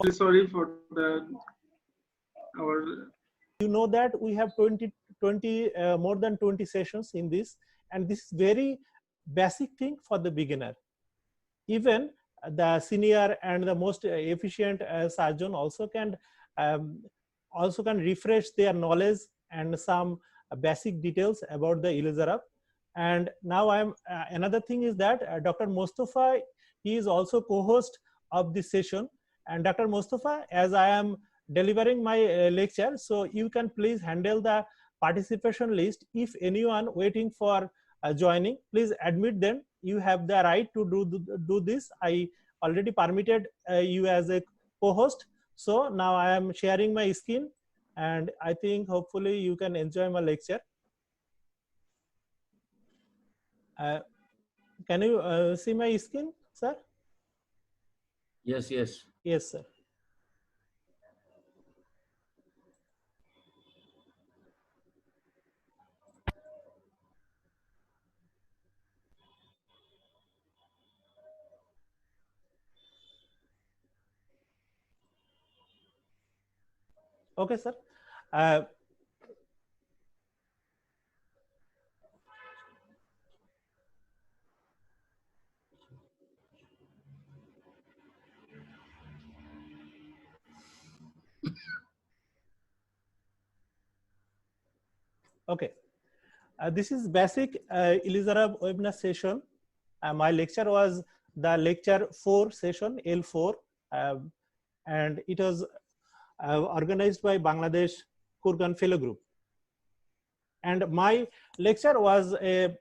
Sorry for the our. You know that we have 20 more than 20 sessions in this, and this is very basic thing for the beginner. Even the senior and the most efficient surgeon um, also can refresh their knowledge and some basic details about the Ilizarab. And now I'm another thing is that Dr. Mostofa, he is also co-host of this session. And Dr. Mostofa, as I am delivering my lecture, so you can please handle the participation list. If anyone waiting for joining, please admit them. You have the right to do this. I already permitted you as a co-host. So now I am sharing my screen, and I think hopefully you can enjoy my lecture. Can you see my screen, sir? Yes, yes. Yes, sir. Okay, sir. Okay. This is basic Ilizarab webinar session. My lecture was the lecture 4 session, L4, and it was organized by Bangladesh Kurgan Fellow Group. And my lecture was a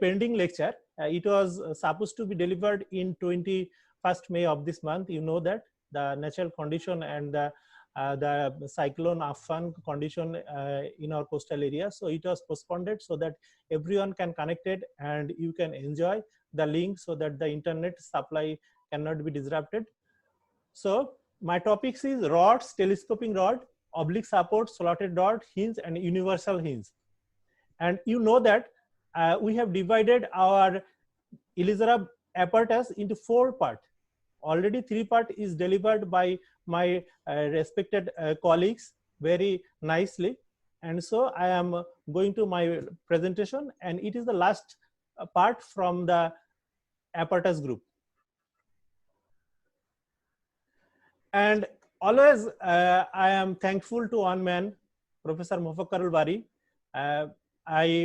pending lecture. It was supposed to be delivered in 21st May of this month. You know that the natural condition and the cyclone Amphan condition in our coastal area. So it was postponed so that everyone can connect it and you can enjoy the link so that the internet supply cannot be disrupted. So my topics is rods, telescoping rod, oblique support, slotted rod, hinge, and universal hinge. And you know that we have divided our Ilizarab apparatus into 4 parts. Already 3 parts is delivered by my respected colleagues very nicely. And so I am going to my presentation, and it is the last part from the apparatus group. And always I am thankful to one man, Professor Mofakkar Bari.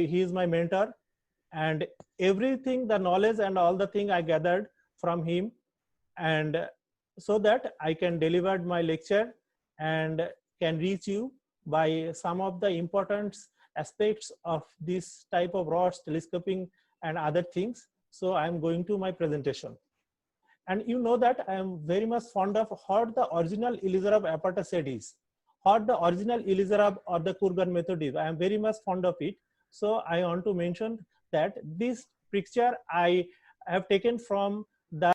He is my mentor, and everything, the knowledge and all the thing I gathered from him, and so that I can deliver my lecture and can reach you by some of the important aspects of this type of rods, telescoping and other things. So I'm going to my presentation. And you know that I am very much fond of what the original Ilizarab apparatus set is, what the original Ilizarab or the Kurgan method is. I am very much fond of it. So I want to mention that this picture I have taken from the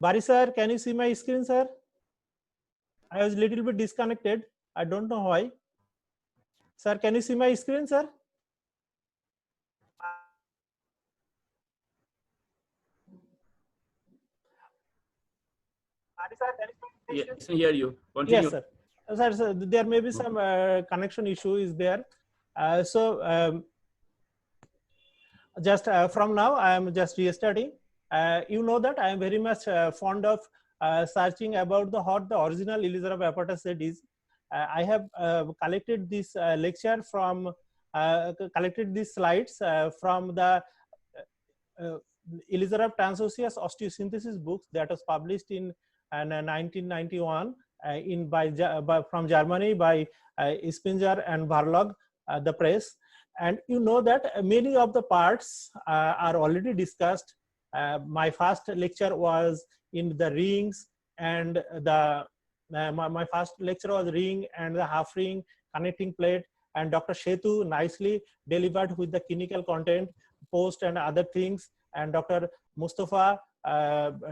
Bari sir, can you see my screen, sir? I was a little bit disconnected. I don't know why. Sir, can you see my screen, sir? Yes, I hear you. Continue. Yes, sir. Sir, there may be some connection issue is there. Just from now, I am just restarting. You know that I am very much fond of searching about what the original Ilizarab apparatus set is. I have collected this lecture from collected these slides from the Elizarov Transosseous Osteosynthesis books that was published in 1991 from Germany by Spinger and Barlog, the press. And you know that many of the parts are already discussed. My first lecture was in the rings, and my first lecture was ring and the half ring, connecting plate, and Dr. Setu nicely delivered with the clinical content, post and other things, and Dr. Mustafa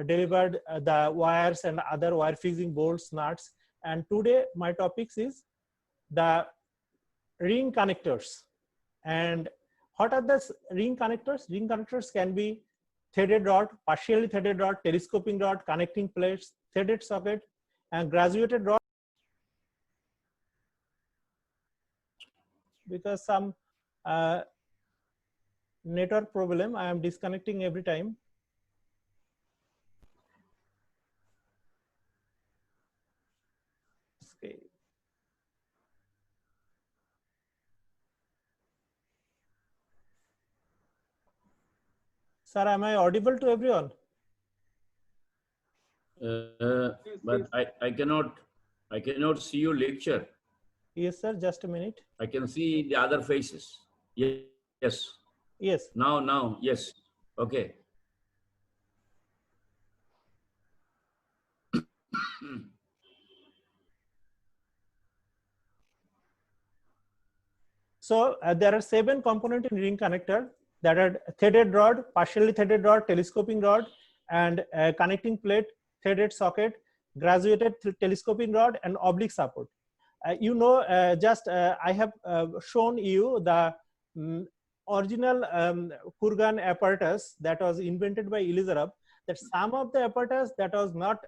delivered the wires and other wire fixing bolts, nuts. And today my topics is the ring connectors. And what are the ring connectors? Ring connectors can be threaded rod, partially threaded rod, telescoping rod, connecting plates, threaded socket, and graduated rod. Because some network problem, I am disconnecting every time. Okay. Sir, am I audible to everyone? But I cannot see your lecture. Yes, sir. Just a minute. I can see the other faces. Yes. Yes. Now, yes. Okay. So there are 7 components in ring connector, that are threaded rod, partially threaded rod, telescoping rod, and connecting plate, threaded socket, graduated telescoping rod, and oblique support. You know, I have shown you the original Kurgan apparatus that was invented by Elizarov. That some of the apparatus that was not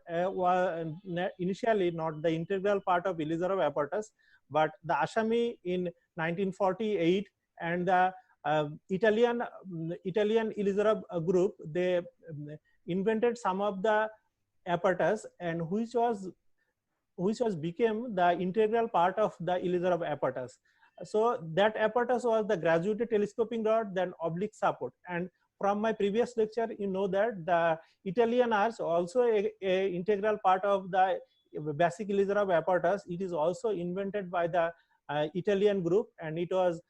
initially not the integral part of Elizarov apparatus, but the Ashami in 1948 and the Italian Elizarov group, they invented some of the apparatus, and which was became the integral part of the Elizarov apparatus. So that apparatus was the graduated telescoping rod, then oblique support. And from my previous lecture, you know that the Italian arch also a integral part of the basic Elizarov apparatus. It is also invented by the Italian group, and it was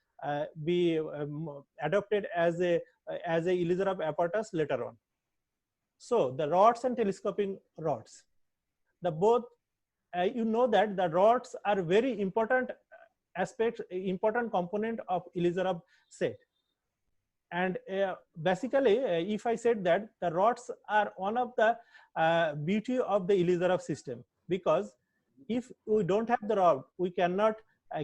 adopted as a Elizarov apparatus later on. So the rods and telescoping rods, the both you know that the rods are very important aspect, important component of Elizarov set. And basically, if I said that the rods are one of the beauty of the Elizarov system, because if we don't have the rod, we cannot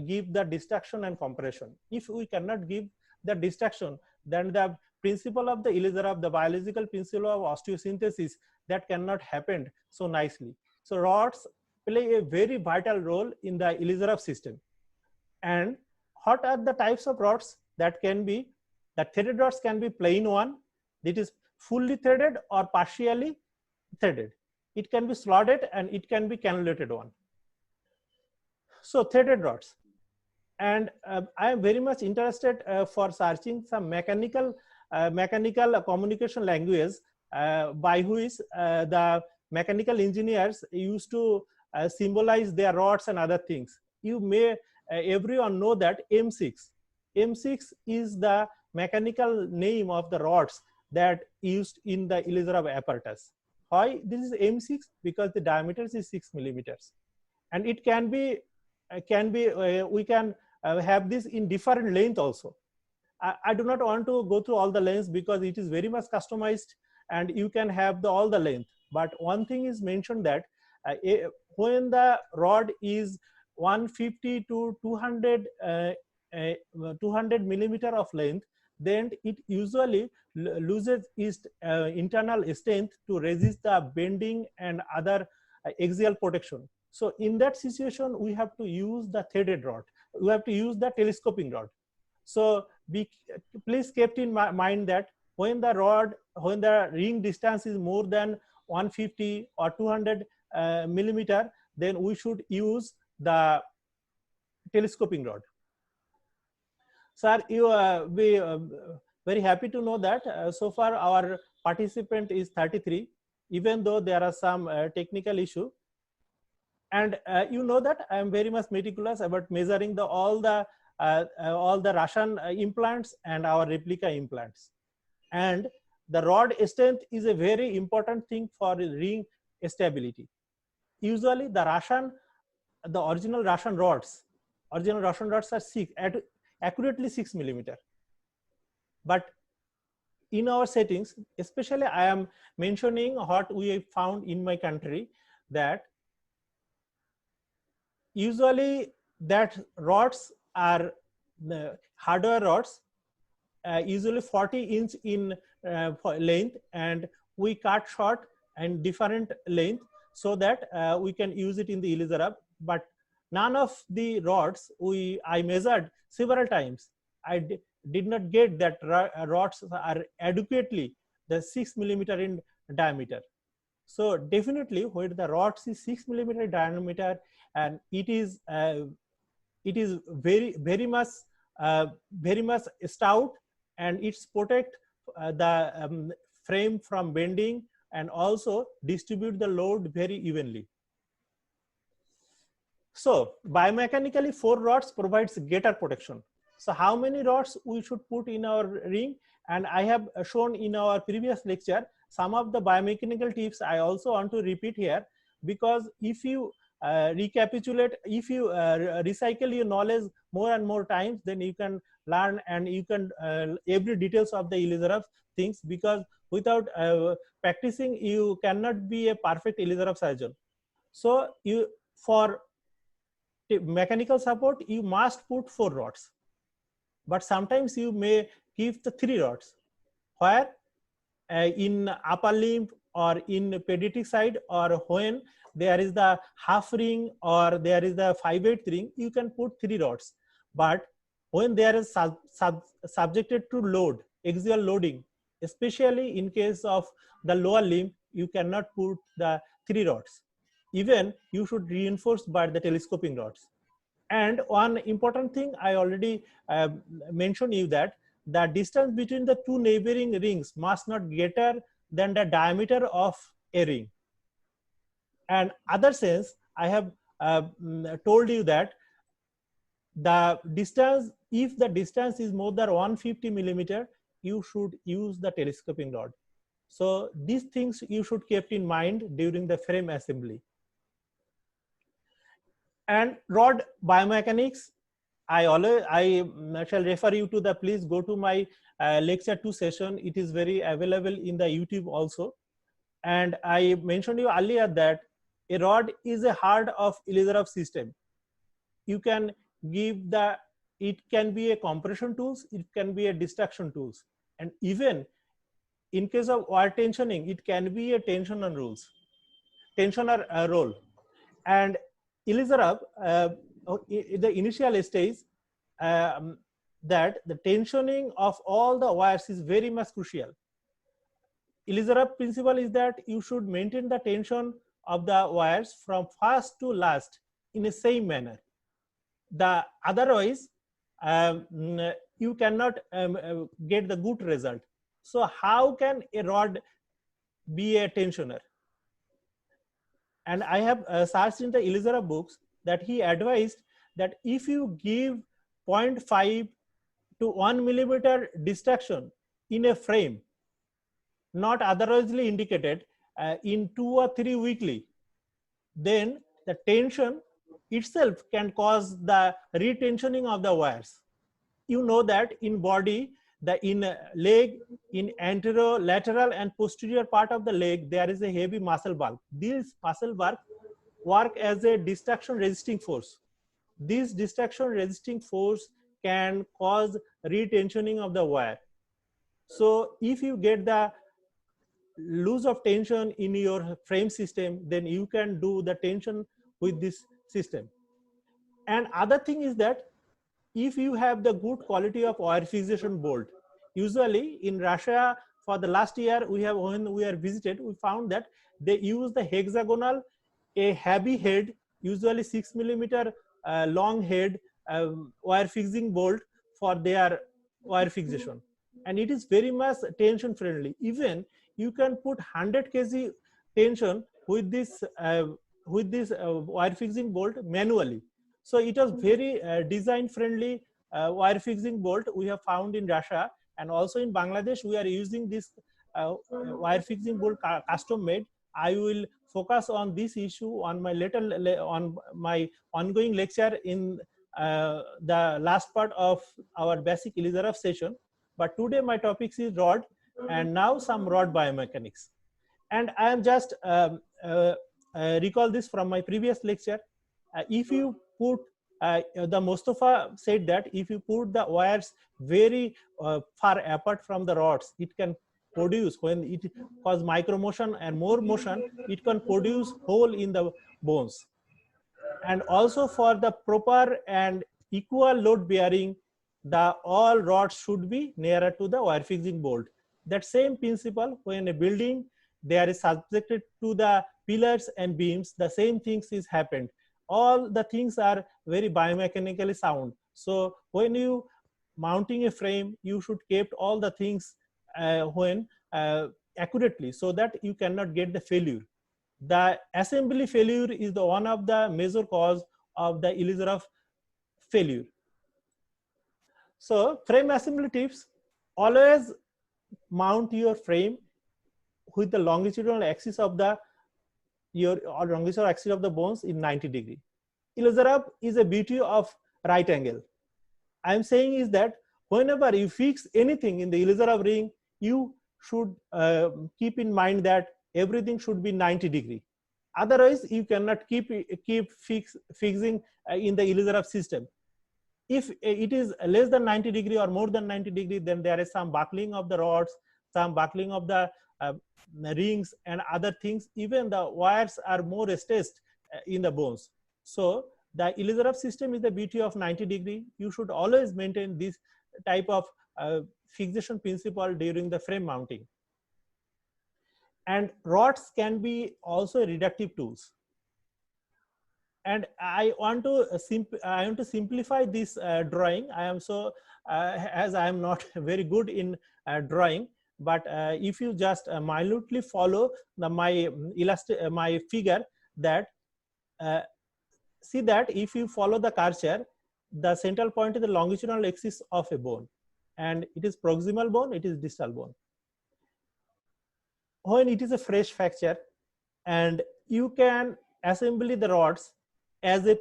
give the distraction and compression. If we cannot give the distraction, then the principle of the Elizarov, the biological principle of osteosynthesis, that cannot happen so nicely. So rods play a very vital role in the Elizarov system. And what are the types of rods that can be? The threaded rods can be plain one, that is fully threaded or partially threaded. It can be slotted and it can be cannulated one. So threaded rods. And I am very much interested for searching some mechanical communication language by which the mechanical engineers used to symbolize their rods and other things. You may everyone know that M6 is the mechanical name of the rods that used in the Elizarov apparatus. Why this is M6? Because the diameter is 6 millimeters, and it can be we can have this in different length also. I do not want to go through all the lengths because it is very much customized, and you can have all the length. But one thing is mentioned that when the rod is 150 to 200 millimeter of length, then it usually loses its internal strength to resist the bending and other axial protection. So in that situation, we have to use the threaded rod. We have to use the telescoping rod. So please keep in mind that when the ring distance is more than 150 or 200 millimeter, then we should use the telescoping rod. Sir, you we very happy to know that so far our participant is 33, even though there are some technical issue. And you know that I am very much meticulous about measuring all the Russian implants and our replica implants. And the rod strength is a very important thing for ring stability. Usually the original Russian rods are accurately 6 millimeter. But in our settings, especially I am mentioning what we have found in my country, that usually that rods are hardware rods, usually 40 inch in length, and we cut short and different length so that we can use it in the Elizarab. But none of the rods I measured several times. I did not get that rods are adequately the 6 millimeter in diameter. So definitely when the rods is 6 millimeter diameter, and it is very much stout, and it's protect the frame from bending and also distribute the load very evenly. So biomechanically 4 rods provides greater protection. So how many rods we should put in our ring? And I have shown in our previous lecture some of the biomechanical tips. I also want to repeat here, because if you recapitulate, if you recycle your knowledge more and more times, then you can learn and you can every details of the Elizarab things, because without practicing you cannot be a perfect Elizarab surgeon. So you, for mechanical support, you must put 4 rods, but sometimes you may give the 3 rods, where in upper limb or in pediatric side, or when there is the half ring or there is the 5/8 ring, you can put 3 rods. But when there is subjected to load, axial loading, especially in case of the lower limb, you cannot put the 3 rods. Even you should reinforce by the telescoping rods. And one important thing I already mentioned you, that the distance between the 2 neighboring rings must not greater than the diameter of a ring. And other sense, I have told you that the distance, if the distance is more than 150 millimeter, you should use the telescoping rod. So these things you should keep in mind during the frame assembly. And rod biomechanics, I shall refer you to the, please go to my lecture 2 session. It is very available in the YouTube also. And I mentioned you earlier that a rod is a heart of Elizarab system. You can give it can be a compression tools, it can be a distraction tools, and even in case of wire tensioning, it can be a tensioner role. And Elizarab, in the initial stage, that the tensioning of all the wires is very much crucial. Elizarab principle is that you should maintain the tension of the wires from first to last in the same manner. Otherwise, you cannot get the good result. So how can a rod be a tensioner? And I have searched in the Elizarab books that he advised that if you give 0.5 to 1 millimeter distraction in a frame, not otherwise indicated, in 2 or 3 weekly, then the tension itself can cause the retensioning of the wires. You know that in body, in leg, in anterior, lateral and posterior part of the leg, there is a heavy muscle bulk. These muscle bulk work as a distraction resisting force. This distraction resisting force can cause retensioning of the wire. So if you get the loss of tension in your frame system, then you can do the tension with this system. And other thing is that if you have the good quality of wire fixation bolt, usually in Russia for the last year, when we are visited, we found that they use the hexagonal, a heavy head, usually 6 millimeter long head wire fixing bolt for their wire fixation, and it is very much tension friendly. Even you can put 100 kg tension with this wire fixing bolt manually. So it was very design friendly wire fixing bolt we have found in Russia, and also in Bangladesh we are using this wire fixing bolt custom made. I will focus on this issue on my on my ongoing lecture in the last part of our basic Elizarov session. But today my topic is rod, and now some rod biomechanics. And I am just recall this from my previous lecture. If you put the Mostofa said that if you put the wires very far apart from the rods, it can produce, when it cause micro motion and more motion, it can produce hole in the bones. And also for the proper and equal load bearing, the all rods should be nearer to the wire fixing bolt. That same principle, when a building there is subjected to the pillars and beams, the same things is happened. All the things are very biomechanically sound. So when you mounting a frame, you should keep all the things accurately, so that you cannot get the failure. The assembly failure is the one of the major cause of the Elizarov failure. So frame assembly tips: always mount your frame with the longitudinal axis of the longitudinal axis of the bones in 90 degree. Elizarov is a beauty of right angle. I am saying is that whenever you fix anything in the Elizarov ring, you should keep in mind that everything should be 90 degree. Otherwise, you cannot keep fixing in the Elizarov system. If it is less than 90 degree or more than 90 degree, then there is some buckling of the rods, some buckling of the rings and other things. Even the wires are more stressed in the bones. So the Elizarov system is the beauty of 90 degree. You should always maintain this type of fixation principle during the frame mounting. And rods can be also reductive tools. And I want to simplify this drawing. I am so as I am not very good in drawing, but if you just minutely follow my figure, that see that if you follow the curvature, the central point is the longitudinal axis of a bone, and it is proximal bone, it is distal bone. When it is a fresh fracture, and you can assemble the rods as a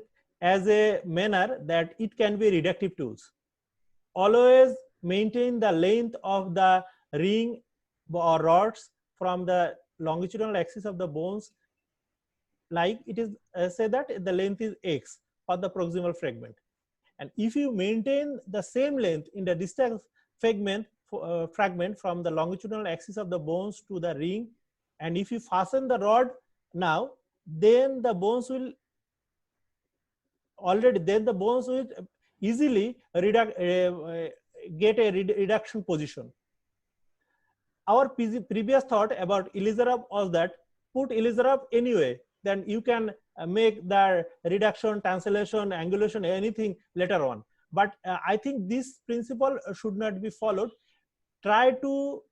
manner that it can be reductive tools. Always maintain the length of the ring or rods from the longitudinal axis of the bones, like it is say that the length is x for the proximal fragment. And if you maintain the same length in the distal fragment from the longitudinal axis of the bones to the ring, and if you fasten the rod now, then the bones will easily get a reduction position. Our previous thought about Elizarov was that put Elizarov anyway, then you can make the reduction, translation, angulation, anything later on. But I think this principle should not be followed. Try to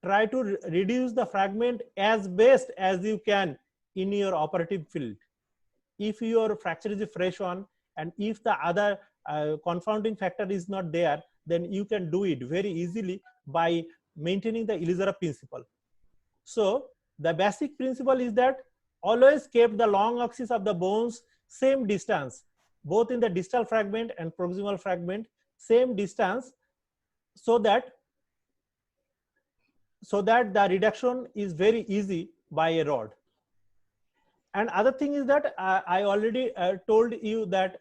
reduce the fragment as best as you can in your operative field. If your fracture is a fresh one, and if the other confounding factor is not there, then you can do it very easily by maintaining the Elizarov principle. So the basic principle is that always keep the long axis of the bones same distance, both in the distal fragment and proximal fragment, same distance, so that the reduction is very easy by a rod. And other thing is that I already told you that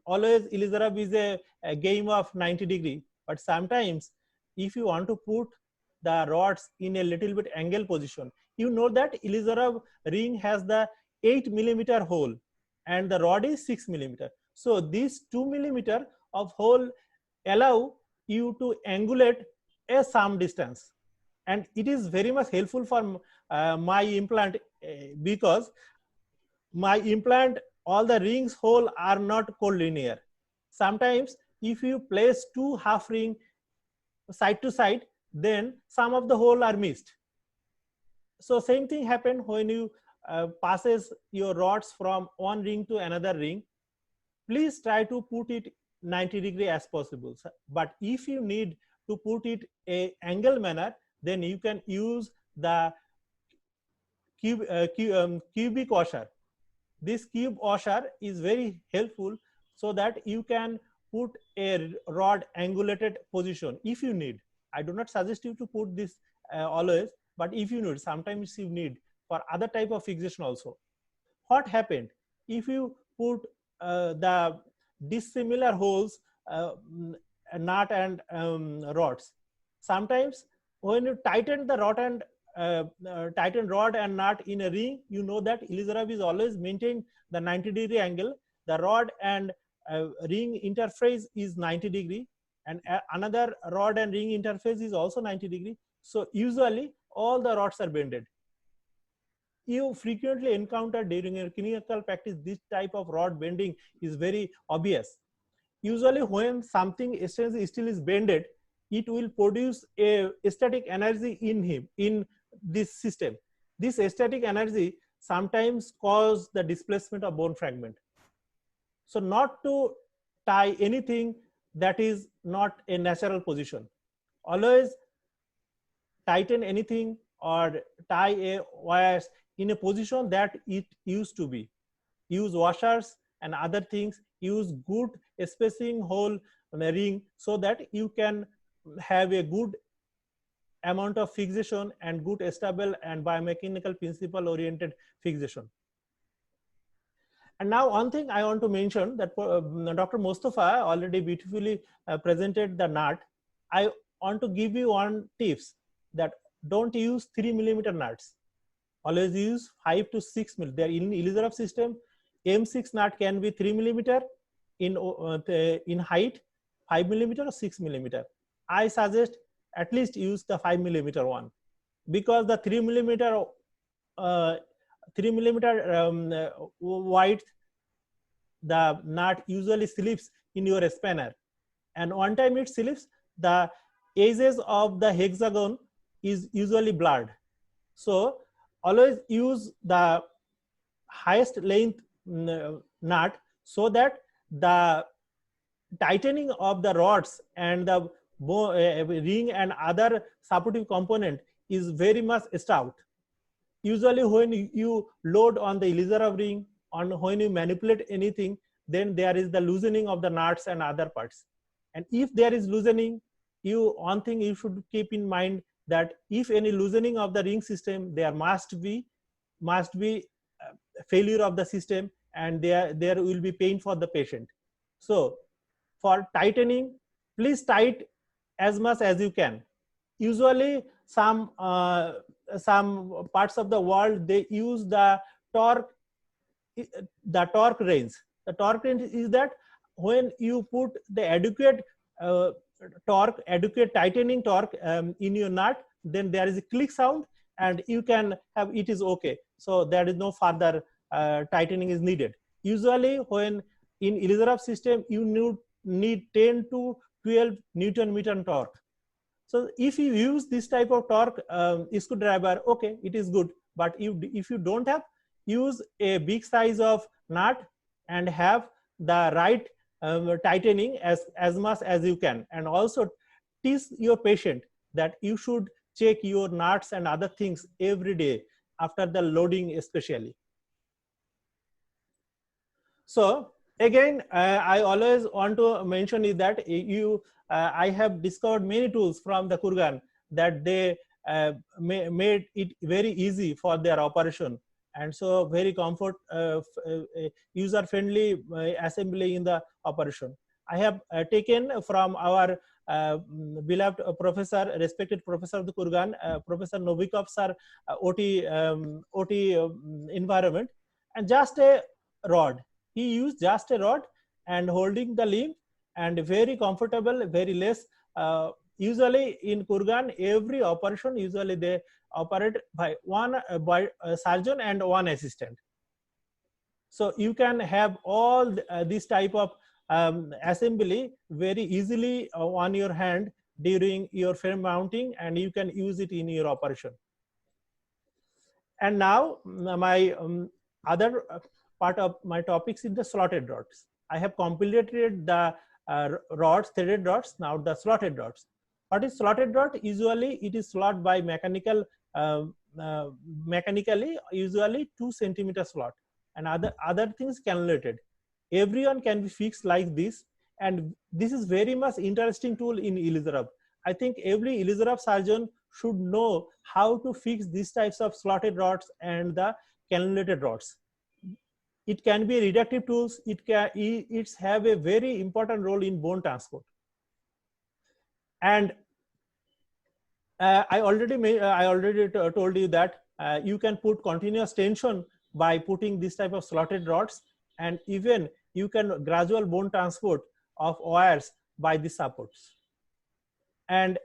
always Elizarov is a game of 90 degree, but sometimes if you want to put the rods in a little bit angle position, you know that Elizarov ring has the 8 millimeter hole and the rod is 6 millimeter. So this 2 millimeter of hole allow you to angulate a some distance, and it is very much helpful for my implant because my implant, all the rings hole are not collinear. Sometimes if you place two half ring side to side, then some of the hole are missed. So same thing happened when you passes your rods from one ring to another ring. Please try to put it 90° as possible. But if you need to put it a angle manner, then you can use the cubic washer. This cube washer is very helpful so that you can put a rod angulated position if you need. I do not suggest you to put this always, but if you need, sometimes you need for other type of fixation also. What happened if you put the dissimilar holes, nut and rods? Sometimes when you tighten the rod and tighten rod and nut in a ring, you know that Elizarov is always maintain the 90° angle. The rod and ring interface is 90°, and another rod and ring interface is also 90°. So usually all the rods are bended. You frequently encounter during your clinical practice this type of rod bending is very obvious. Usually when something stainless steel is bended, it will produce a static energy in this system. This static energy sometimes cause the displacement of bone fragment. So not to tie anything that is not a natural position. Always tighten anything or tie a wires in a position that it used to be. Use washers and other things. Use good spacing hole ring so that you can have a good amount of fixation and good stable and biomechanical principle oriented fixation. And now one thing I want to mention that Dr. Mostofa already beautifully presented the nut. I want to give you one tips that don't use 3 millimeter nuts. Always use 5 to 6 millimeter. In Elizarov system, M6 nut can be 3 millimeter in height, 5 millimeter or 6 millimeter. I suggest at least use the 5 millimeter one, because the 3 millimeter wide, the nut usually slips in your spanner, and one time it slips, the edges of the hexagon is usually blurred. So always use the highest length nut so that the tightening of the rods and the ring and other supportive component is very much stout. Usually when you load on the Elizarov ring, when you manipulate anything, then there is the loosening of the nuts and other parts. And if there is loosening, one thing you should keep in mind that if any loosening of the ring system, there must be failure of the system, and there will be pain for the patient. So for tightening, please tight as much as you can. Usually some parts of the world, they use the torque range. The torque range is that when you put the adequate torque, adequate tightening torque in your nut, then there is a click sound and you can have, it is okay. So there is no further tightening is needed. Usually when in Elizarov system, you need 10 to 12 Newton meter torque. So if you use this type of torque screwdriver, okay, it is good. But if you don't have, use a big size of nut and have the right tightening as much as you can. And also teach your patient that you should check your nuts and other things every day after the loading especially. So again, I always want to mention is that I have discovered many tools from the Kurgan that they made it very easy for their operation, and so very comfort, user friendly assembly in the operation. I have taken from our beloved professor, respected professor of the Kurgan, Professor Novikov sir, OT environment, and just a rod. He used just a rod and holding the limb, and very comfortable, very less. Usually in Kurgan, every operation, usually they operate by one surgeon and one assistant. So you can have all this type of assembly very easily on your hand during your frame mounting, and you can use it in your operation. And now my other part of my topics is the slotted rods. I have completed the rods, threaded rods, now the slotted rods. What is slotted rod? Usually it is slot by mechanical, mechanically, usually 2 centimeter slot, and other things cannulated. Everyone can be fixed like this, and this is very much interesting tool in ELISARAB. I think every ELISARAB surgeon should know how to fix these types of slotted rods and the cannulated rods. It can be reductive tools. It's have a very important role in bone transport. And I already told you that you can put continuous tension by putting this type of slotted rods, and even you can gradual bone transport of wires by the supports. And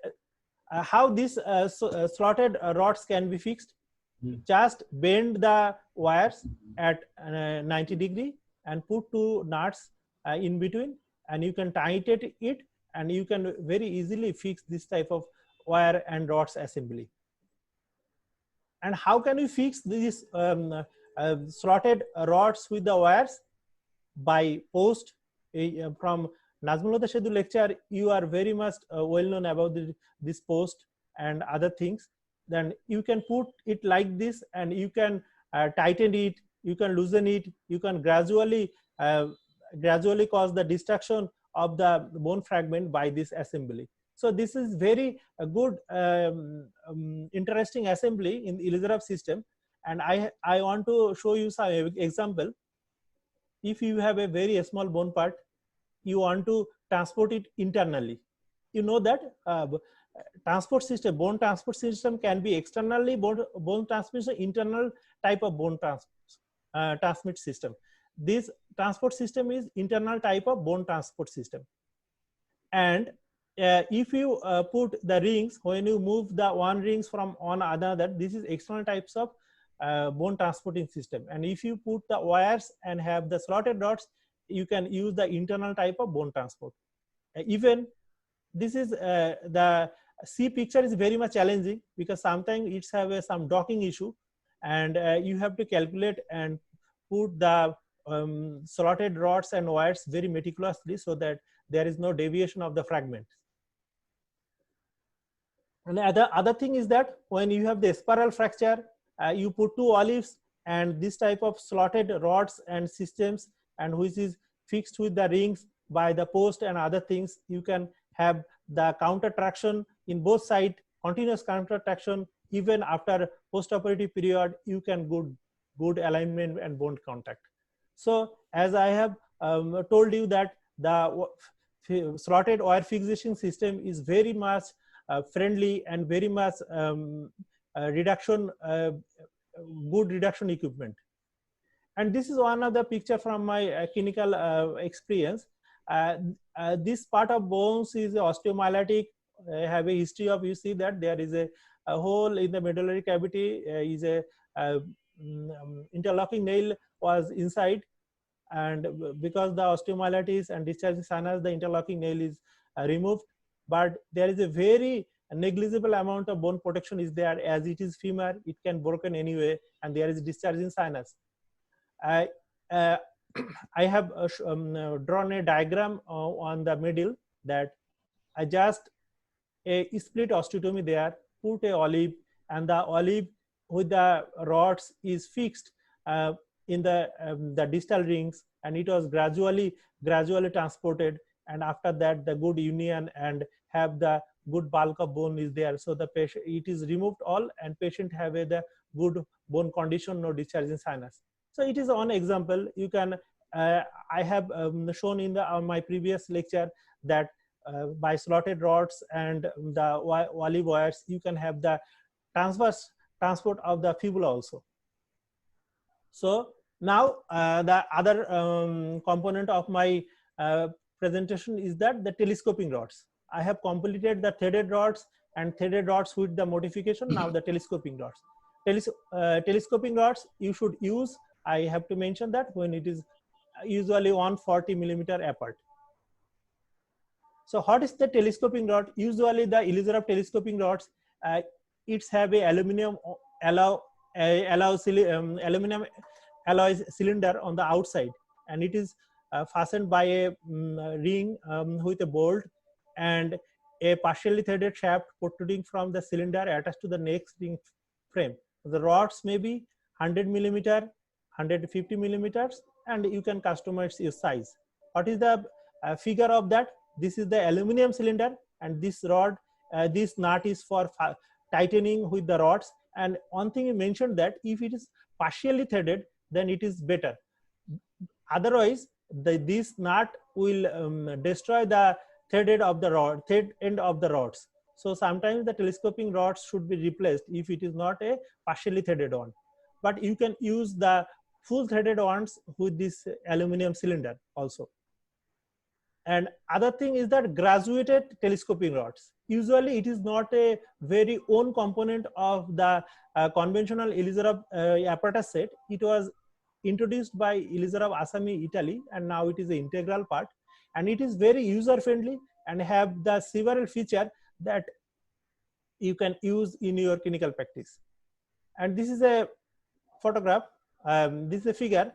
how these slotted rods can be fixed? Just bend the wires at 90 degree and put 2 nuts in between, and you can tighten it, and you can very easily fix this type of wire and rods assembly. And how can we fix these slotted rods with the wires? By post. From Nazmul Huda Sedu lecture, you are very much well known about this post and other things. Then you can put it like this, and you can tighten it, you can loosen it, you can gradually cause the destruction of the bone fragment by this assembly. So this is very good, interesting assembly in the ELISARAB system. And I want to show you some example. If you have a very small bone part, you want to transport it internally. You know that transport system, bone transport system can be externally bone transmission, internal type of bone transmit system. This transport system is internal type of bone transport system. And if you put the rings, when you move the one rings from one another, this is external types of bone transporting system. And if you put the wires and have the slotted rods, you can use the internal type of bone transport. Even this is the C picture is very much challenging, because sometimes it's have some docking issue, and you have to calculate and put the slotted rods and wires very meticulously, so that there is no deviation of the fragment. And the other thing is that when you have the spiral fracture, you put 2 olives and this type of slotted rods and systems, and which is fixed with the rings by the post and other things, you can have the counter traction in both sides, continuous counter traction. Even after post-operative period, you can good alignment and bone contact. So as I have told you that the slotted wire fixation system is very much friendly and very much good reduction equipment. And this is one of the picture from my clinical experience. This part of bones is osteomyelitic, have a history of, you see that there is a hole in the medullary cavity, is a interlocking nail was inside, and because the osteomyelitis and discharging sinus, the interlocking nail is removed, but there is a very negligible amount of bone protection is there, as it is femur, it can broken anyway, and there is discharging sinus. I have drawn a diagram on the middle, that I just a split osteotomy there, put a olive, and the olive with the rods is fixed in the distal rings, and it was gradually transported, and after that the good union and have the good bulk of bone is there. So the patient, it is removed all, and patient have the good bone condition, no discharging sinus. So it is one example. You can I have shown in my previous lecture that by slotted rods and the olive wires, you can have the transverse transport of the fibula also. So now the other component of my presentation is that the telescoping rods. I have completed the threaded rods and threaded rods with the modification. Now the telescoping rods. Telescoping rods you should use, I have to mention that when it is usually 140 millimeter apart. So what is the telescoping rod? Usually the Elizarov telescoping rods, it's have a aluminum aluminum alloy cylinder on the outside, and it is fastened by a ring with a bolt and a partially threaded shaft protruding from the cylinder attached to the next ring frame. The rods may be 100 millimeter, 150 millimeters, and you can customize your size. What is the figure of that? This is the aluminum cylinder, and this rod, this nut is for tightening with the rods. And one thing you mentioned that if it is partially threaded, then it is better. Otherwise, this nut will destroy the thread end of the rods. So sometimes the telescoping rods should be replaced if it is not a partially threaded one. But you can use the full threaded ones with this aluminum cylinder also. And other thing is that graduated telescoping rods. Usually it is not a very own component of the conventional Elizarov apparatus set. It was introduced by Elizarov Asami, Italy, and now it is an integral part. And it is very user friendly and have the several features that you can use in your clinical practice. And this is a photograph. This is a figure.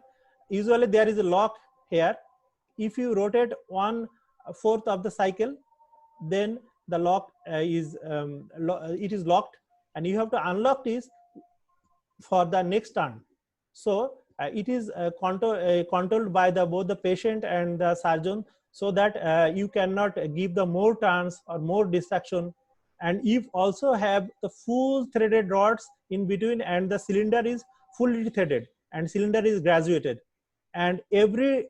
Usually there is a lock here. If you rotate 1/4 of the cycle, then the lock it is locked, and you have to unlock this for the next turn. So it is controlled by both the patient and the surgeon, so that you cannot give the more turns or more distraction. And you also have the full threaded rods in between, and the cylinder is fully threaded and cylinder is graduated, and every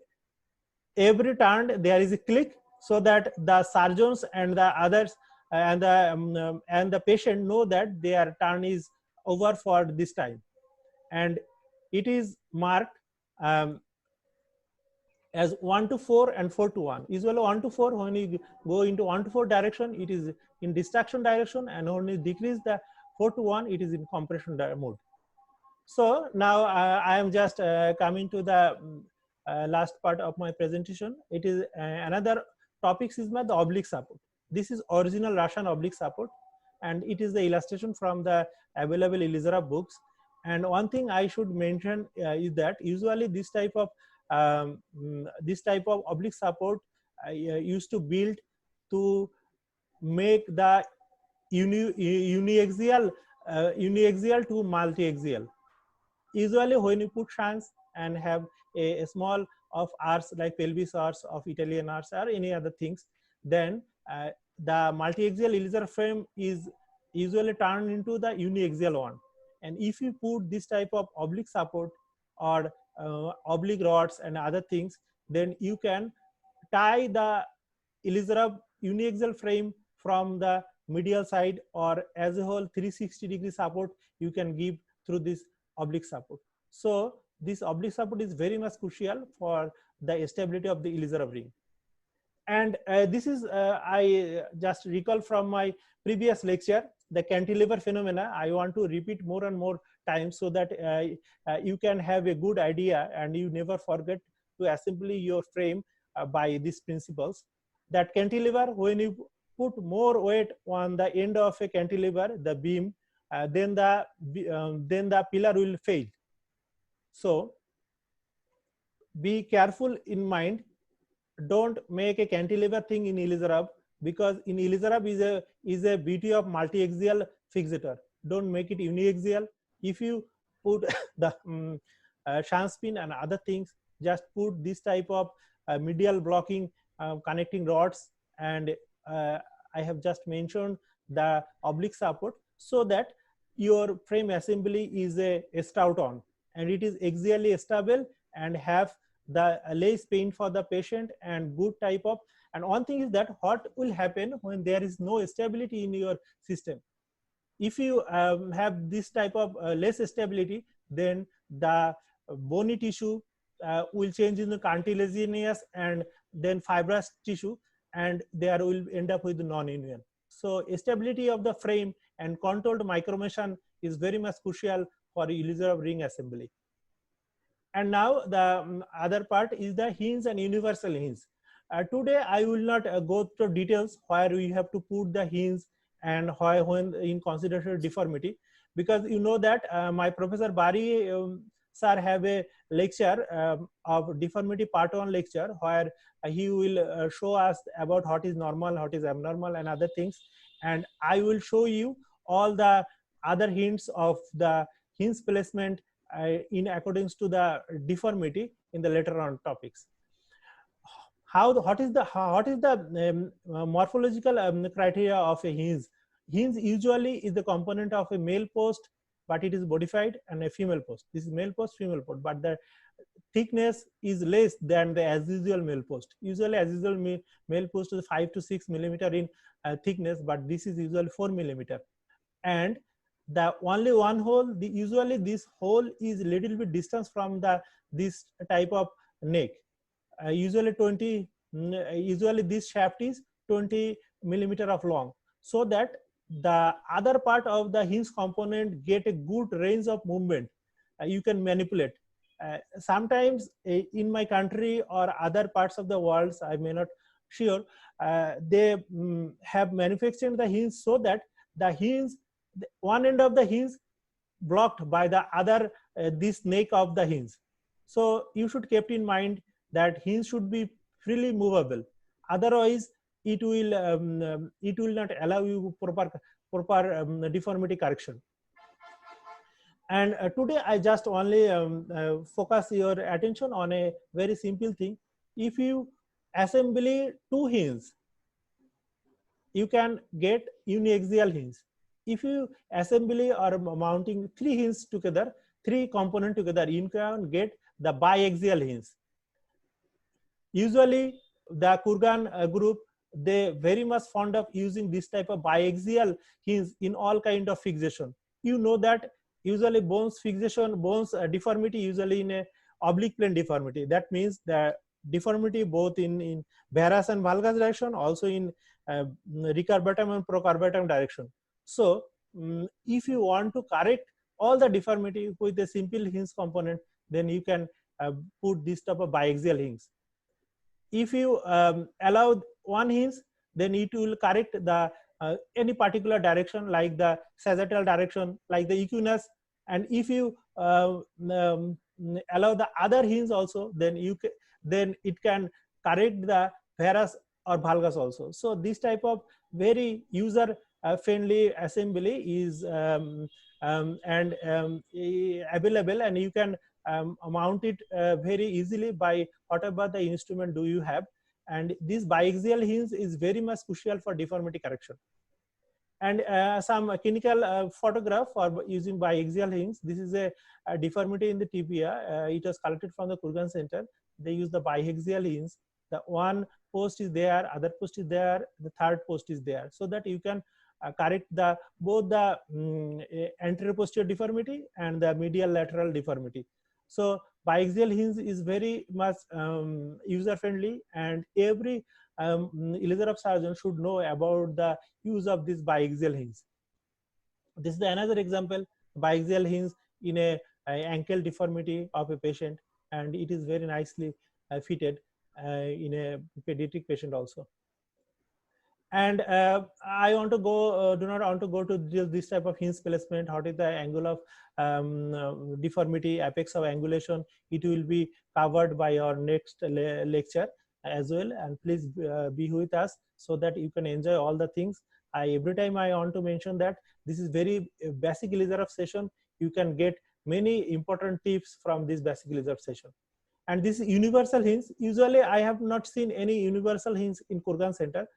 turn there is a click, so that the surgeons and the others and the patient know that their turn is over for this time. And it is marked as 1 to 4 and 4 to 1. Usually 1 to 4, when you go into 1 to 4 direction, it is in distraction direction, and when you decrease the 4 to 1, it is in compression mode. So now I am just coming to the last part of my presentation. It is another topic is the oblique support. This is original Russian oblique support, and it is the illustration from the available Elizarov books. And one thing I should mention is that usually this type of oblique support used to build to make the uniaxial to multi-axial. Usually when you put shunts and have a small of arcs like pelvis arcs of Italian arcs or any other things, then the multi-axial Elizarov frame is usually turned into the uniaxial one. And if you put this type of oblique support or oblique rods and other things, then you can tie the Elizarov uniaxial frame from the medial side, or as a whole 360-degree support you can give through this oblique support. So this oblique support is very much crucial for the stability of the Elizarov ring. And this is I just recall from my previous lecture, the cantilever phenomena. I want to repeat more and more times so that you can have a good idea and you never forget to assemble your frame by these principles. That cantilever, when you put more weight on the end of a cantilever, the beam, then the pillar will fail. So be careful in mind. Don't make a cantilever thing in Elizarov, because in Elizarov is a beauty of multi-axial fixator. Don't make it uniaxial. If you put the shunt spin and other things, just put this type of medial blocking connecting rods, and I have just mentioned the oblique support, so that your frame assembly is a stout on, and it is axially stable and have the less pain for the patient and good type of. And one thing is that what will happen when there is no stability in your system. If you have this type of less stability, then the bony tissue will change into cartilaginous and then fibrous tissue, and there will end up with non-union. So stability of the frame and controlled micromotion is very much crucial for Elizarov ring assembly. And now the other part is the hinge and universal hinge. Today I will not go through details where we have to put the hinge and why when in consideration deformity, because you know that my professor Bari sir have a lecture of deformity part 1 lecture where he will show us about what is normal, what is abnormal and other things, and I will show you all the other hints of the hinge placement in accordance to the deformity in the later on topics. What is the morphological criteria of a hinge? Hinge usually is the component of a male post, but it is modified, and a female post. This is male post, female post, but the thickness is less than the as usual male post. Usually as usual male post is 5 to 6 millimeter in thickness, but this is usually 4 millimeter. And the only one hole, usually this hole is little bit distance from the this type of neck. Usually this shaft is 20 millimeter of long, so that the other part of the hinge component get a good range of movement. You can manipulate. Sometimes in my country or other parts of the world, I may not sure, they have manufactured the hinge so that the hinge, one end of the hinge blocked by the other this neck of the hinge. So you should keep in mind that hinge should be freely movable, otherwise it will not allow you proper deformity correction. And today I just only focus your attention on a very simple thing. If you assemble 2 hinges, you can get uniaxial hinge. If you assembly or mounting 3 hinges together, 3 components together, you can get the biaxial hinge. Usually the Kurgan group, they very much fond of using this type of biaxial hinge in all kind of fixation. You know that usually bones fixation, bones deformity usually in a oblique plane deformity. That means the deformity both in varus and valgus direction, also in recurvatum and procarvatum direction. So if you want to correct all the deformity with a simple hinge component, then you can put this type of biaxial hinge. If you allow 1 hinge, then it will correct the any particular direction, like the sagittal direction, like the equinus. And if you allow the other hinge also, then it can correct the varus or valgus also. So this type of very user friendly assembly is available, and you can mount it very easily by whatever the instrument do you have. And this biaxial hinge is very much crucial for deformity correction. And some clinical photograph for using biaxial hinge. This is a deformity in the tibia. It was collected from the Kurgan Center. They use the biaxial hinge. The one post is there, other post is there, the third post is there, so that you can correct the both the anterior posterior deformity and the medial lateral deformity. So biaxial hinge is very much user friendly, and every Elizabeth surgeon should know about the use of this biaxial hinge. This is another example, biaxial hinge in a ankle deformity of a patient, and it is very nicely fitted in a pediatric patient also. And I want to go, do not want to go to this type of hinge placement. What is the angle of deformity, apex of angulation? It will be covered by our next lecture as well. And please be with us so that you can enjoy all the things. Every time I want to mention that this is very basic Elizabeth session. You can get many important tips from this basic Elizabeth session. And this is universal hinge. Usually I have not seen any universal hinge in Kurgan Center.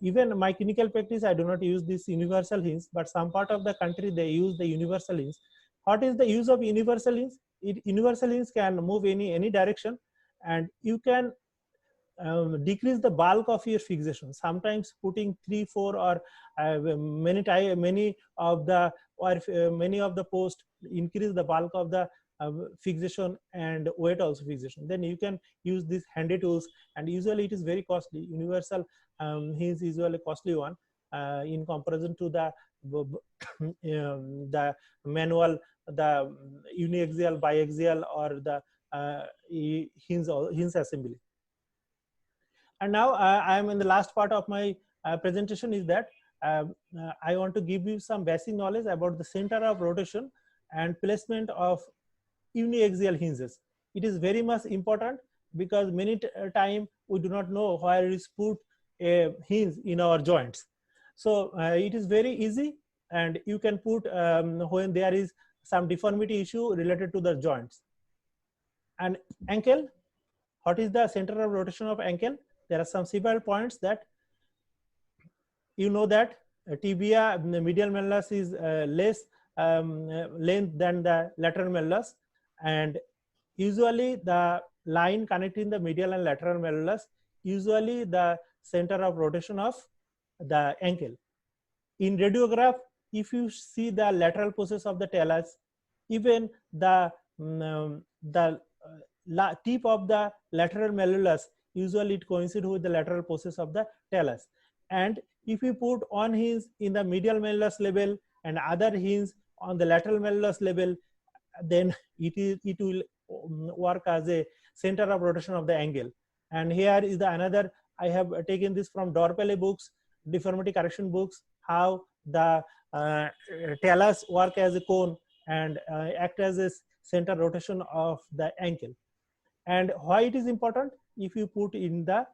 Even my clinical practice, I do not use this universal hinge, but some part of the country they use the universal hinge. What is the use of universal hinge? Universal hinge can move any direction, and you can decrease the bulk of your fixation. Sometimes putting 3, 4 or many of the posts increase the bulk of the fixation and weight also fixation. Then you can use these handy tools, and usually it is very costly. Universal hinge is usually costly one in comparison to the the manual, the uniaxial, biaxial, or the hinge assembly. And now I am in the last part of my presentation is that I want to give you some basic knowledge about the center of rotation and placement of uniaxial hinges. It is very much important because many time we do not know where is put a hinge in our joints. So it is very easy, and you can put when there is some deformity issue related to the joints. And ankle, what is the center of rotation of ankle? There are some several points that you know that tibia, the medial malleus is less length than the lateral malleus, and usually the line connecting the medial and lateral malleus, usually the center of rotation of the ankle. In radiograph, if you see the lateral process of the talus, even the tip of the lateral malleolus, usually it coincides with the lateral process of the talus. And if you put one hinge in the medial malleolus level and other hinge on the lateral malleolus level, then it will work as a center of rotation of the angle. And here is the another, I have taken this from Dorpele books, deformity correction books, how the talus work as a cone and act as a center rotation of the ankle. And why it is important? If you put in the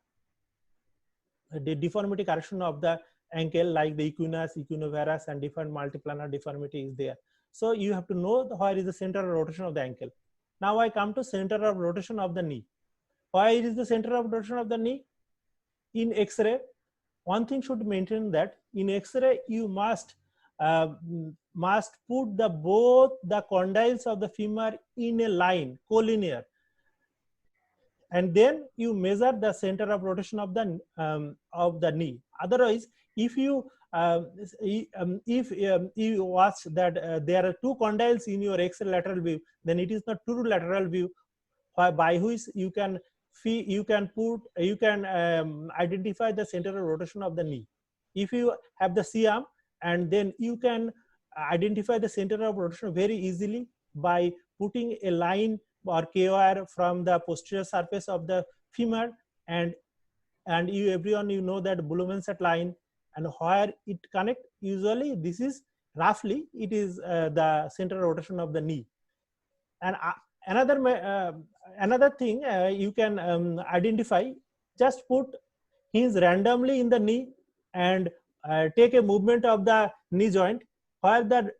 deformity correction of the ankle, like the equinus, equinovarus, and different multiplanar deformity is there. So you have to know where is the center of rotation of the ankle. Now I come to center of rotation of the knee. Why is the center of rotation of the knee? In X-ray, one thing should maintain that in X-ray you must put both the condyles of the femur in a line, collinear, and then you measure the center of rotation of the knee. Otherwise, if you watch that there are two condyles in your X-ray lateral view, then it is not true lateral view by which you can identify the center of rotation of the knee. If you have the C-arm, and then you can identify the center of rotation very easily by putting a line or KOR from the posterior surface of the femur, and everyone you know that Blumenstadt line, and where it connect, usually this is roughly it is the center of rotation of the knee. And another thing you can identify, just put hinge randomly in the knee and take a movement of the knee joint where the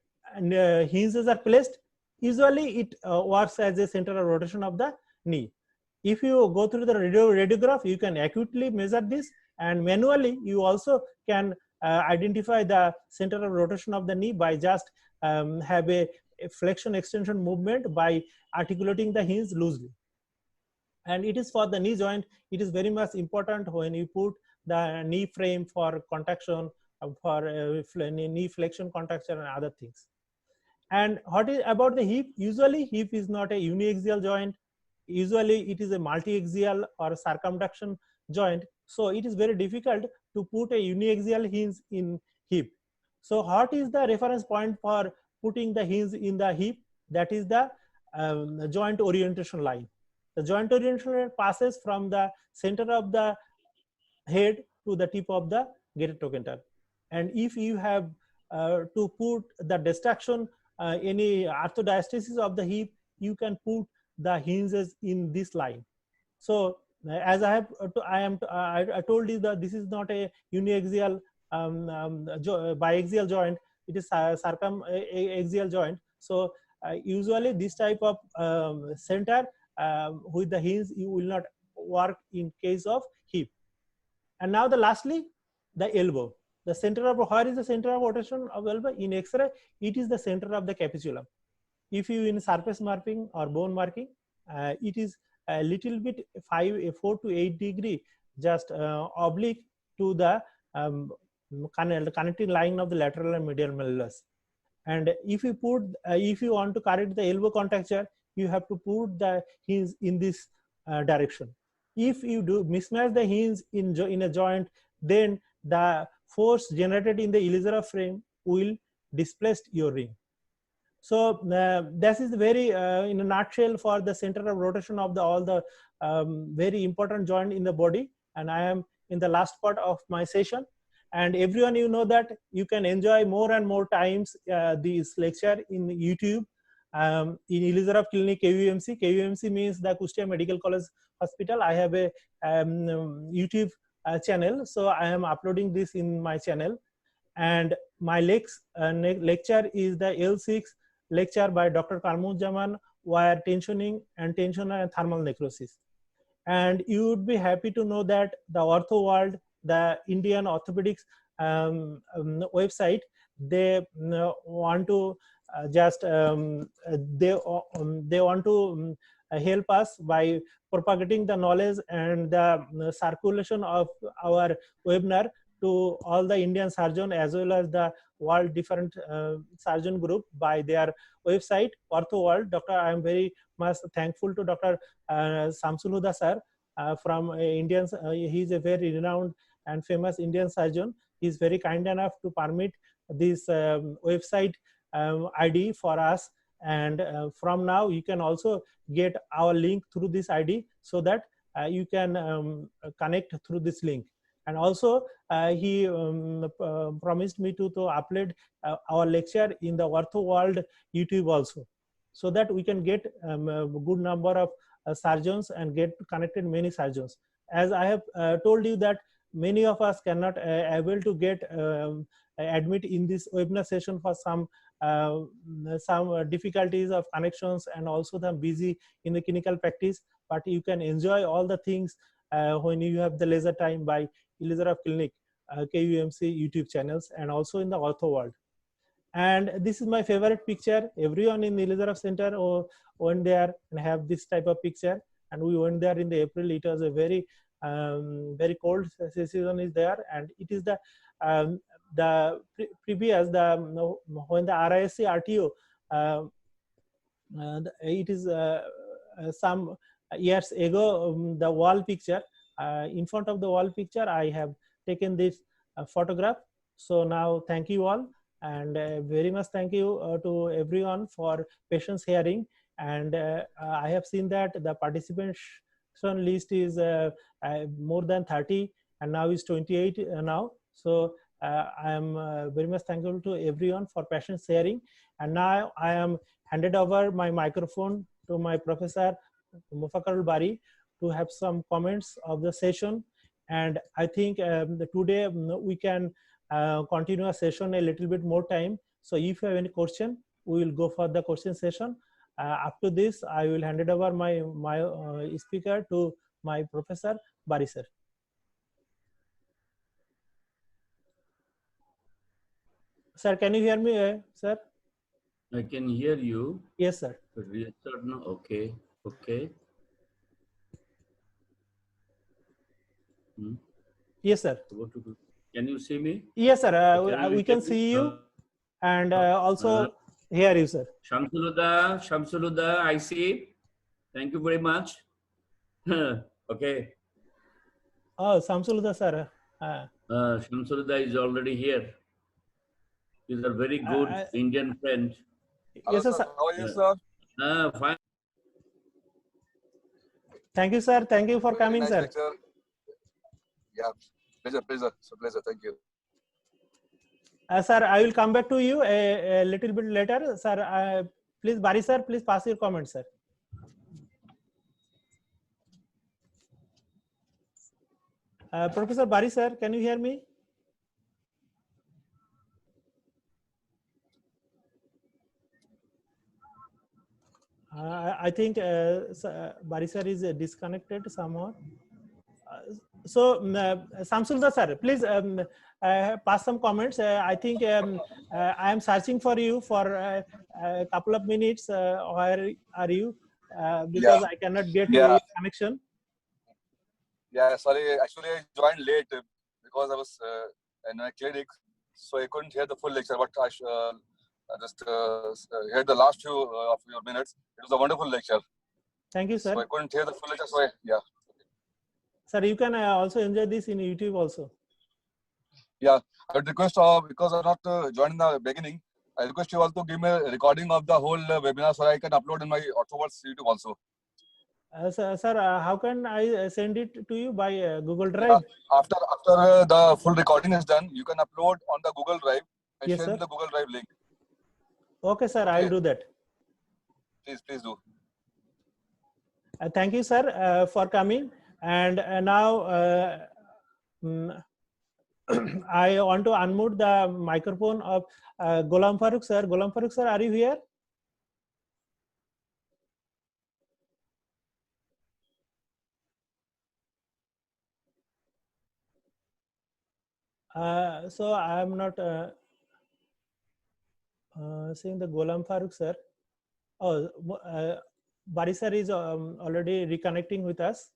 hinges are placed. Usually it works as a center of rotation of the knee. If you go through the radiograph, you can accurately measure this, and manually you also can identify the center of rotation of the knee by just have a flexion extension movement by articulating the hinge loosely. And it is for the knee joint, it is very much important when you put the knee frame for contraction, for knee flexion contraction and other things. And what is about the hip? Usually hip is not a uniaxial joint. Usually it is a multi-axial or circumduction joint. So it is very difficult to put a uniaxial hinge in hip. So what is the reference point for putting the hinge in the hip? That is the joint orientation line. The joint orientation line passes from the center of the head to the tip of the gated trochanter. And if you have to put the destruction, any arthrodiastasis of the hip, you can put the hinges in this line. So as I told you that this is not a uniaxial biaxial joint, it is circumaxial joint. So usually this type of center with the hinge you will not work in case of hip. And now lastly, the elbow. The center of, where is the center of rotation of elbow? In X-ray, it is the center of the capitulum. If you in surface marking or bone marking, it is a little bit 4 to 8 degree just oblique to the connecting line of the lateral and medial malleolus. And if you put, if you want to correct the elbow contracture, you have to put the hinge in this direction. If you do mismatch the hinge in a joint, then the force generated in the Elizarov frame will displace your ring. So this is very in a nutshell for the center of rotation of all the very important joint in the body. and I am in the last part of my session. And everyone, you know that you can enjoy more and more times this lecture in YouTube, in Elizarov Clinic KUMC. KUMC means the Kustia Medical College Hospital. I have a YouTube channel, so I am uploading this in my channel. And my lecture is the L6 lecture by Dr. Karmuzzaman, wire tensioning and tensioner and thermal necrosis. And you would be happy to know that the Ortho World, the Indian orthopedics website, they want to they want to help us by propagating the knowledge and the circulation of our webinar to all the Indian surgeon as well as the world different surgeon group by their website Ortho World. Doctor, I am very much thankful to Dr. Shamsul Huda sir from Indian. He is a very renowned and famous Indian surgeon. He is very kind enough to permit this website ID for us, and from now you can also get our link through this ID so that you can connect through this link. And also he promised me to upload our lecture in the Ortho World YouTube also, so that we can get a good number of surgeons and get connected many surgeons. As I have told you that many of us cannot able to get admit in this webinar session for some difficulties of connections, and also them busy in the clinical practice, but you can enjoy all the things when you have the leisure time by Elizarov Clinic KUMC YouTube channels and also in the Ortho World. And this is my favorite picture. Everyone in the Elizarov Center went there and have this type of picture, and we went there in the April. It was a very very cold season is there, and it is the previous when the RISC RTO it is some years ago, the wall picture, in front of the wall picture I have taken this photograph. So now thank you all, and very much thank you to everyone for patience hearing. And I have seen that the participation list is more than 30 and now is 28 now. So I am very much thankful to everyone for patience sharing. And now I am handed over my microphone to my professor Mufakarul Bari to have some comments of the session. And I think today we can continue a session a little bit more time. So if you have any question, we will go for the question session. After this, I will hand it over my speaker to my professor Bari sir. Sir, can you hear me, sir? I can hear you. Yes, sir. Yes or no? Okay. Okay. Yes, sir. Can you see me? Yes, sir. We can see you, and also hear you, sir. Shamsul Huda, I see. Thank you very much. Okay. Oh, Shamsul Huda, sir. Shamsul Huda is already here. He's a very good Indian friend. Yes, sir. How are you, sir? Fine. Thank you, sir. Thank you for coming, nice sir. Lecture. Yeah, pleasure. So pleasure. Thank you. Sir, I will come back to you a little bit later. Sir, please, Bari sir, please pass your comments, sir. Professor Bari sir, can you hear me? I think Bari sir is disconnected somehow. So, Shamsul sir, please pass some comments. I think I am searching for you for a couple of minutes. Where are you? Because I cannot get your connection. Yeah, sorry. Actually, I joined late because I was in my clinic, so I couldn't hear the full lecture. But I just heard the last few of your minutes. It was a wonderful lecture. Thank you, sir. So I couldn't hear the full lecture. So yeah. Sir, you can also enjoy this in YouTube also. Yeah, I would request because I'm not joined in the beginning. I request you all to give me a recording of the whole webinar so I can upload in my Ortho World YouTube also. Sir, how can I send it to you by Google Drive? After the full recording is done, you can upload on the Google Drive and Yes, share sir. me the Google Drive link. Okay, sir, I'll do that. Please do. Thank you, sir, for coming. And now I want to unmute the microphone of Ghulam Farooq, sir. Ghulam Farooq, sir, are you here? So I am not seeing the Ghulam Farooq, sir. Oh, Bari sir is already reconnecting with us.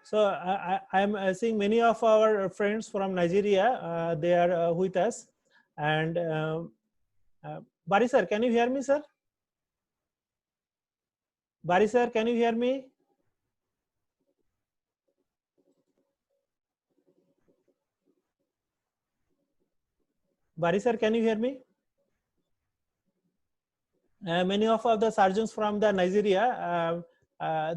So I am seeing many of our friends from Nigeria. They are with us. And Bari sir, can you hear me, sir? Bari sir, can you hear me? Bari sir, can you hear me? Many of the surgeons from the Nigeria,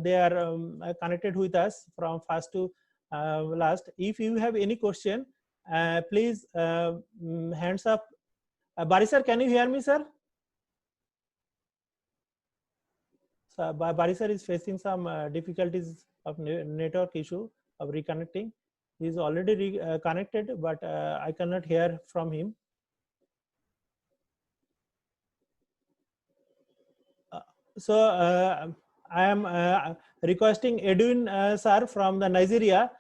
they are connected with us from first to last. If you have any question, please hands up. Bari sir, can you hear me, sir? So Bari sir is facing some difficulties of network issue of reconnecting. He is already connected, but I cannot hear from him. So I am requesting Edwin sir from the Nigeria,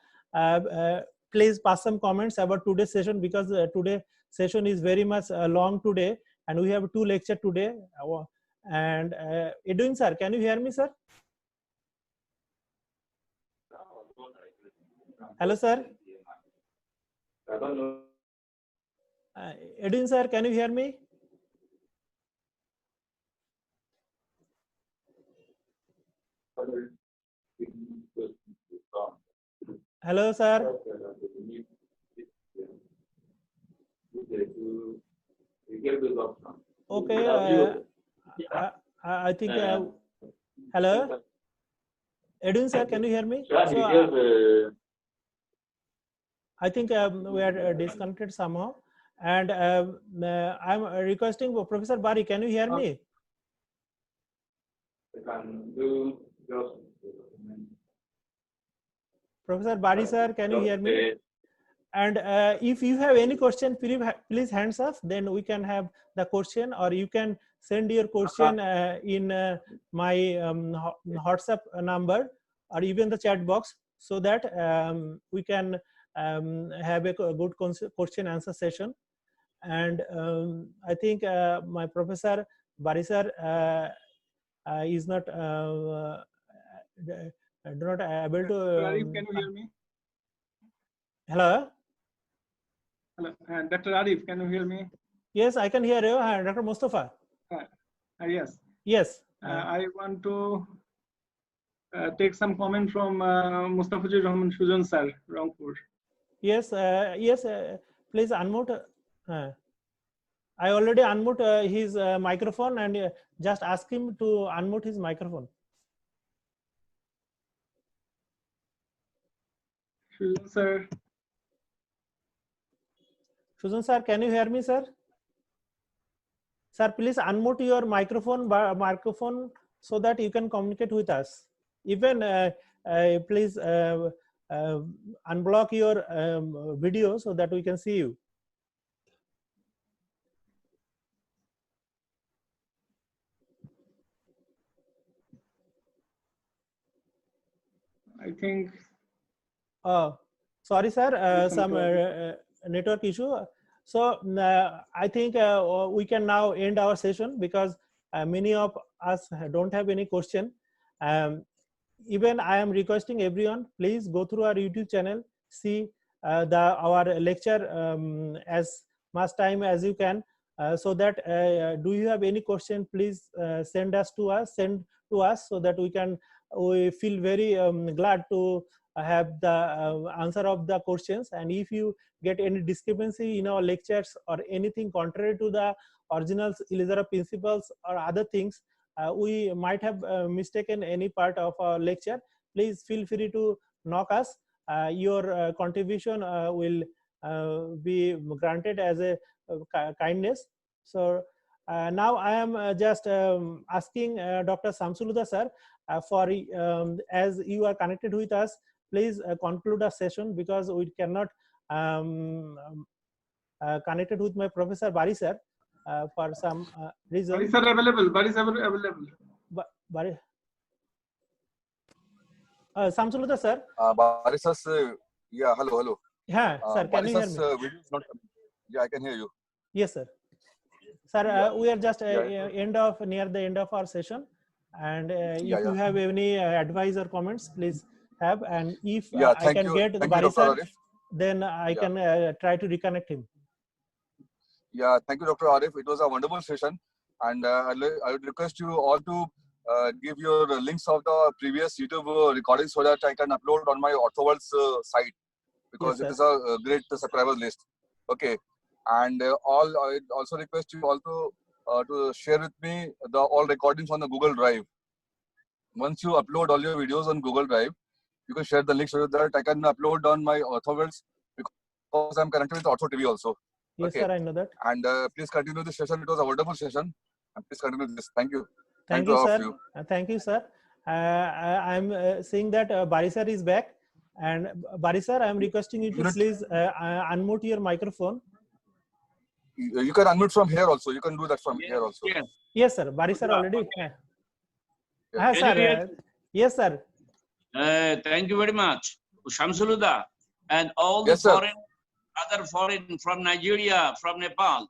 please pass some comments about today's session, because today's session is very much long today, and we have 2 lectures today. And Edwin sir, can you hear me, sir? Hello, sir. Edwin sir, can you hear me? Hello, sir. Okay. I think. Hello, Edwin sir, can you hear me? So, I think we are disconnected somehow, and I'm requesting Professor Bari. Can you hear me? Professor Bari sir, can you hear me? And if you have any question, please hands up. Then we can have the question, or you can send your question in my WhatsApp number, or even the chat box, so that we can have a good question answer session. And I think my Professor Bari sir is not able to. Arif, can you hear me? Hello. Hello, Dr. Arif, can you hear me? Yes, I can hear you, Dr. Mustafa. Yes. Yes. I want to take some comment from Mustafizur Rahman Sujan sir, Rangpur. Yes, yes. Please unmute. I already unmute his microphone, and just ask him to unmute his microphone. Sujan sir. Sujan sir, can you hear me, sir? Sir, please unmute your microphone so that you can communicate with us. Even please unblock your video so that we can see you. I think. Oh, sorry, sir. Some network issue. So I think we can now end our session, because many of us don't have any question. Even I am requesting everyone, please go through our YouTube channel, see our lecture as much time as you can, so that do you have any question, please send to us so that we can we feel very glad to have the answer of the questions. And if you get any discrepancy in our lectures or anything contrary to the original Elizara principles or other things, we might have mistaken any part of our lecture, please feel free to knock us. Your contribution will be granted as a kindness. So now I am just asking Dr. Samsuluddha sir for as you are connected with us, please conclude our session, because we cannot connected with my Professor Bari sir for some reason. Bari sir available. Bari sir available. Bari. Samsuluddha sir. Bari sir, yeah, hello. Yeah, sir, can you hear me? Video is not, yeah, I can hear you. Yes, sir. Sir, we are just near the end of our session, and if you have any advice or comments, please have. And if I can get the Bari sir, then I can try to reconnect him. Yeah, thank you, Dr. Arif. It was a wonderful session, and I would request you all to give your links of the previous YouTube recordings so that I can upload on my OrthoWorld's site, because yes, it is a great subscriber list. Okay, and I also request you also to share with me all recordings on the Google Drive. Once you upload all your videos on Google Drive, you can share the link so that I can upload on my OrthoWorld's, because I'm connected with Ortho TV also. Yes, okay, sir, I know that. And please continue this session. It was a wonderful session. And please continue this. Thank you. Thank you, sir. Thank you, sir. I'm seeing that Bari sir is back. And Bari sir, I'm requesting you to please unmute your microphone. You can unmute from here also. You can do that from here also. Yes. Yes, sir. Bari sir already. Sir. Yes, sir. Thank you very much, Shamsuluddha, and all the other foreign from Nigeria, from Nepal.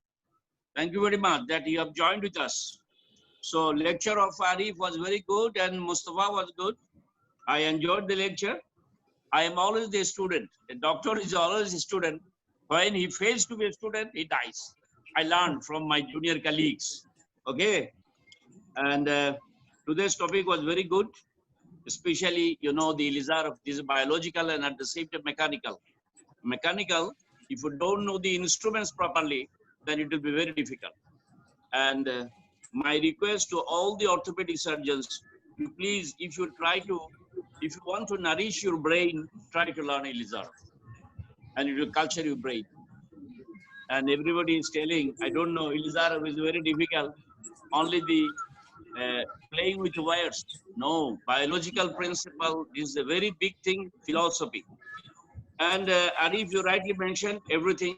Thank you very much that you have joined with us. So lecture of Arif was very good and Mustafa was good. I enjoyed the lecture. I am always the student. A doctor is always a student. When he fails to be a student, he dies. I learned from my junior colleagues. Okay. And today's topic was very good. Especially, the Elizar of this biological and at the same time mechanical. Mechanical, if you don't know the instruments properly, then it will be very difficult. And my request to all the orthopedic surgeons, please, if you want to nourish your brain, try to learn Elizar. And it will culture your brain. And everybody is telling, I don't know, Elizar is very difficult. Only the playing with wires. No, biological principle is a very big thing, philosophy. And Arif, you rightly mentioned everything,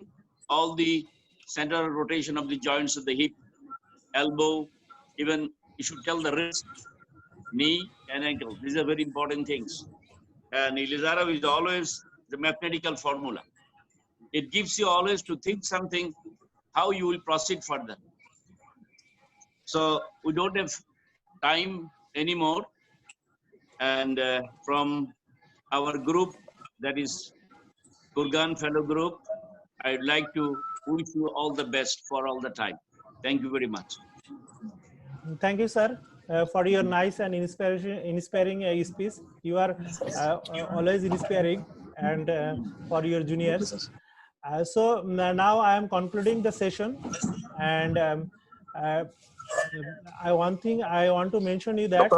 all the central rotation of the joints of the hip, elbow, even you should tell the wrist, knee and ankle. These are very important things. And Elizara is always the mathematical formula. It gives you always to think something, how you will proceed further. So we don't have time anymore. And from our group, that is Kurgan Fellow Group, I'd like to wish you all the best for all the time. Thank you very much. Thank you, sir, for your nice and inspiring speech. You are always inspiring, and for your juniors. So now I am concluding the session, and one thing I want to mention you that.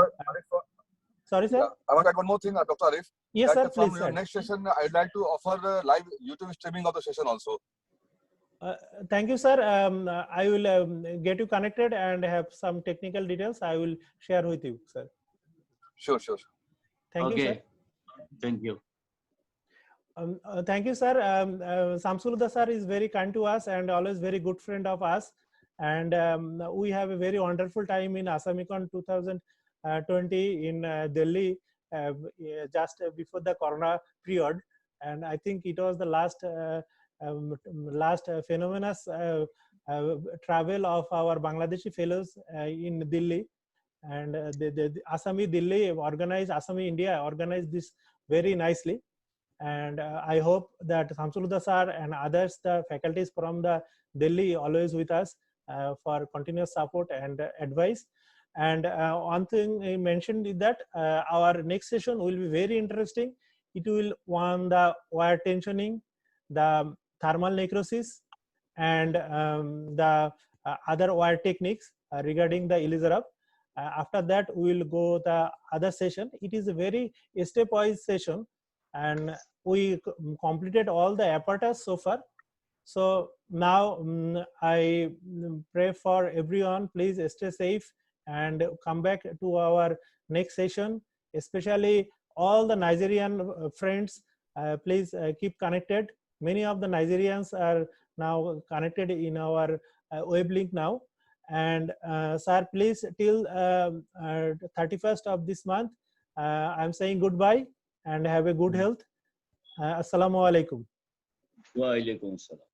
Sorry, sir. Yeah, I want to add one more thing, Dr. Arif. Yes, sir. Please, sir. Next session, I'd like to offer live YouTube streaming of the session also. Thank you, sir. I will get you connected and have some technical details. I will share with you, sir. Sure. Thank you, sir. Thank you. Thank you, sir. Samsuluddha sir is very kind to us and always very good friend of us. And we have a very wonderful time in Assamicon 2020 in Delhi, just before the Corona period. And I think it was the last phenomenous travel of our Bangladeshi fellows in Delhi. And the Assami Delhi organized, Assami India organized this very nicely. And I hope that Samsuluddha sir and others, the faculties from the Delhi, always with us for continuous support and advice. And one thing I mentioned is that our next session will be very interesting. It will on the wire tensioning, the thermal necrosis, and the other wire techniques regarding the Elizarov. After that, we will go the other session. It is a very stepwise session, and we completed all the apparatus so far. So now I pray for everyone, please stay safe and come back to our next session, especially all the Nigerian friends, please keep connected. Many of the Nigerians are now connected in our web link now. And sir, please till 31st of this month, I'm saying goodbye and have a good health. Assalamu alaikum. Wa alaikum salam.